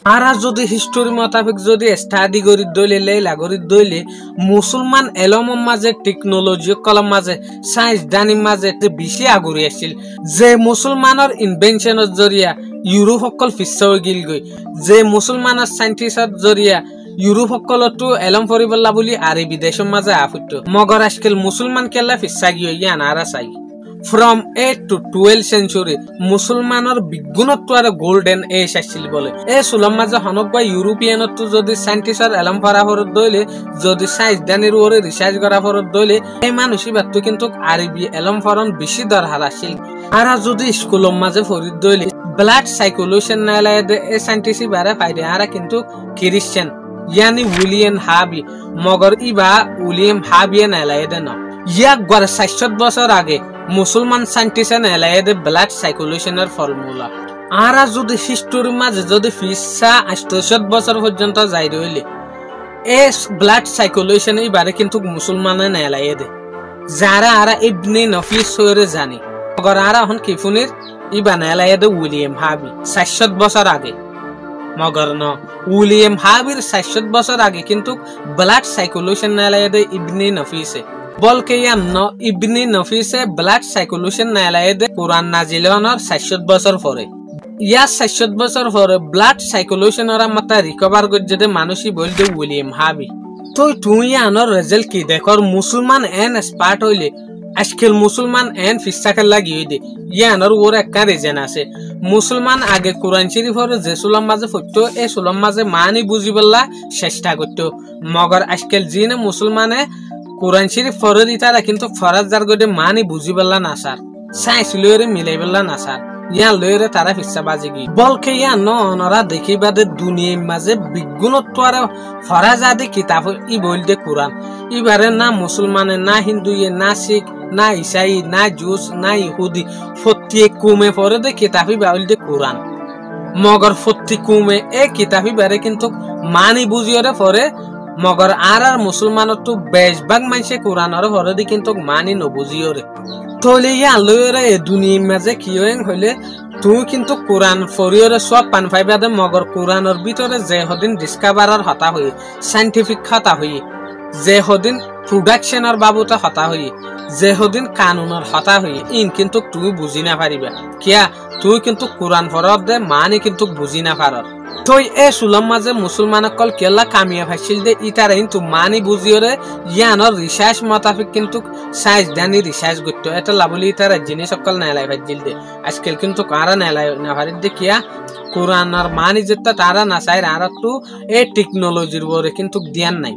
আৰা যদি হিস্টোৰি মোতাবেক যদি স্টাডি কৰি দইলে লেলা কৰি দইলে মুসলমান এলমৰ মাঝে টেকনোলজি কলম মাঝে সায়েন্স দানির মাঝে বেশি আগুরি আছিল যে মুসলমানের ইনভেনশনের জরিয়া ইউরোপ সকল ফিচ্ছা হৈ গিল গই যে মুসলমানের সাইন্টিস্টৰ জরিয়া ইউরোপ সকলতো এলম ফরিবল্লা বুলি আরে বিদেশের মাঝে আফুট মগর আজকাল মুসলমান কেলা ফিচ্ছা গিয়ে ইয়ান আরা চাই From 8th to 12th century, মুসলমানৰ বিজ্ঞানত্ব আৰু গোল্ডেন এজ আছিল বলে এই সুলম মাঝে হনক বা ইউৰোপিয়ানতো যদি সাইন্টিস্টৰ এলম ফরা ফরত দইলে যদি সাইন্স দানির ওরে রিসার্চ করা ফরত দইলে এই মানুষই বাতু কিন্তু আরবি এলম ফরন বেশি দরকার আছিল আর যদি স্কুলম মাঝে ফরিদ দইলে ব্লাড সাইকোলজিস্ট নালায় এই সাইন্টিস্ট বারে ফাইদে আর কিন্তু ক্রিশ্চিয়ান यानी উইলিয়াম হাবি মগর ইবা উইলিয়াম হাবিয়ে নালায় দে ন ইয়াক গড় ৬০ বছর আগে মুসলমান সাইন্টিস্ট নালায় দে ব্লাড সাইকোলজিস্টের ফর্মুলা আর যদি হিস্টোরি মাঝে যদি ফিসা ৮০ বছর পর্যন্ত যাই রইলে এই ব্লাড সাইকোলজিস্ট এবারে কিন্তু মুসলমানে নালায় দে যারা আর ইবনে নফিস হয়ে জানি মগর আর এখন কিফুনির ইবা নালায় দে উইলিয়াম হাবি ৬০ বছর আগে মগর ন উইলিয়াম হাবির ৬০ বছর আগে কিন্তু ব্লাড সাইকোলজিস্ট নালায় দে ইবনে নফিসে বলকে ইয়ান ন ইবনে নফিসে ব্লাড সাইকোলজিস্ট নালায় দে কোরআন নাজিল হওয়ার ৬০ বছর পরে ইয়া ৬০ বছর পরে ব্লাড সাইকোলজিস্টরা মাতা রিকভার করছে দে মানুষই বলতে উইলিয়াম হাবি তুই আনর রেজাল্ট কি দেখর মুসলমান এন স্পার্ট হইলে আজকাল মুসলমান এন ফিস্তাকে লাগিয়ে দে ইয়ানোর ওর একটা রিজন আছে মুসলমান আগে কোরআন শরীফের যে সুলম মাঝে পড়তো এই সুলম মাঝে মানি বুঝিবলা চেষ্টা করতো মগর আজকাল জিনে মুসলমানে কোরআন শরীফ পড়ে দিতারা কিন্তু ফরাজ যার গদে মানি বুঝিবলা না স্যার সাইন্স লইরে মিলাইবলা না স্যার ইয়ান লইরে তারা ফিসা বাজে গি বলকে ইয়ান ন অনরা দেখি বাদে দুনিয়ার মাঝে বিজ্ঞানত্ব আর ফরাজ আদি কিতাব ই বলতে কোরআন ইবারে না মুসলমানে না হিন্দুয়ে না শিখ না ইসাই না জুস না ইহুদি ফত্তি কুমে পরে দে কিতাবি বাউল দে কোরআন মগর ফত্তি কুমে এ কিতাবি বারে কিন্তু মানি বুঝিয়রে পরে মগর আর মুসলমানত তো বেশভাগ মানুষে কোরআনর পরে দি কিন্তু মানি নবুঝিয়রে তলে ইয়ান লইরে এ দুনিয়ার মাঝে কি হইলে তুই কিন্তু কোরআন ফরিয়রে সব পান পাইবা দে মগর কোরআনর ভিতরে যে হদিন ডিসকভারর হতা হই সাইন্টিফিক হতা হই যে হদিন প্রোডাকশনের বাবুতে হতা হই যে হদিন কানুনের হতা হই ইন কিন্তু তুই বুঝি না পারিবা কিয়া তুই কিন্তু কোরআন ফরত দে মানে কিন্তু বুঝি না পারর তুই এ সুলম মাঝে মুসলমানকল কেলা কামিয়া ফাইছিল দে ইতারে কিন্তু মানি বুঝিওরে ইয়ানোর রিসার্চ মোতাবেক কিন্তু সাইন্স দানি রিসার্চ করতো এটা লাভলি ইতারে জিনিস সকল নালাই ফাইছিল দে আজকাল কিন্তু কারা নালাই না পারি দে কিয়া কোরআনের মানি যেটা তারা না চাই আর তো এই টেকনোলজির বরে কিন্তু ধ্যান নাই